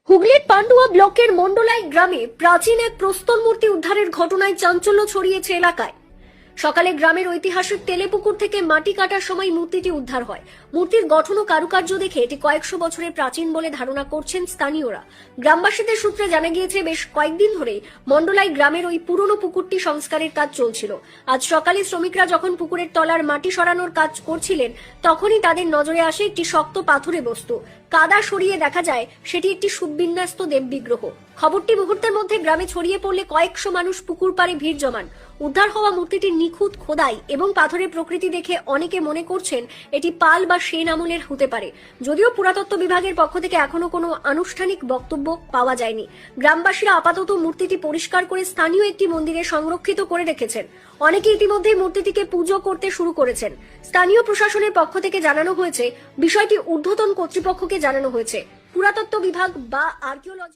হুগলির পান্ডুয়া ব্লকের মন্ডলাই গ্রামে প্রাচীন এক প্রস্তর মূর্তি উদ্ধারের ঘটনায় চাঞ্চল্য ছড়িয়েছে এলাকায়। সকালে গ্রামের ঐতিহাসিক তেলেপুকুর থেকে মাটি কাটার সময় মূর্তিটি উদ্ধার হয়। মূর্তির গঠন ও কারুকার্য দেখে এটি কয়েকশো বছরের প্রাচীন বলে ধারণা করছেন স্থানীয়রা। গ্রামবাসীদের সূত্রে জানা গিয়েছে, বেশ কয়েকদিন ধরেই মন্ডলাই গ্রামের ওই পুরনো পুকুরটি সংস্কারের কাজ চলছিল। আজ সকালে শ্রমিকরা যখন পুকুরের তলার মাটি সরানোর কাজ করছিলেন, তখনই তাদের নজরে আসে একটি শক্ত পাথুরে বস্তু। কাদা সরিয়ে দেখা যায় সেটি একটি সুবিন্যস্ত দেব বিগ্রহ। খবরটি মুহূর্তের মধ্যে গ্রামে ছড়িয়ে পড়লে কয়েকশো মানুষ পুকুর পাড়ে ভিড় জমান। উদ্ধার হওয়া মূর্তিটির নিখুঁত খোদাই এবং পাথরের প্রকৃতি দেখে অনেকে মনে করছেন এটি পাল বা সেন আমলের হতে পারে। যদিও পুরাতত্ত্ব বিভাগের পক্ষ থেকে এখনো কোনো আনুষ্ঠানিক বক্তব্য পাওয়া যায়নি। গ্রামবাসীরা আপাতত মূর্তিটি পরিষ্কার করে স্থানীয় একটি মন্দিরে সংরক্ষিত করে রেখেছেন। অনেকে ইতিমধ্যে মূর্তিটিকে পুজো করতে শুরু করেছেন। স্থানীয় প্রশাসনের পক্ষ থেকে জানানো হয়েছে বিষয়টি ঊর্ধ্বতন কর্তৃপক্ষকে জানানো হয়েছে। পুরাতত্ত্ব বিভাগ বা আর্কিওলজি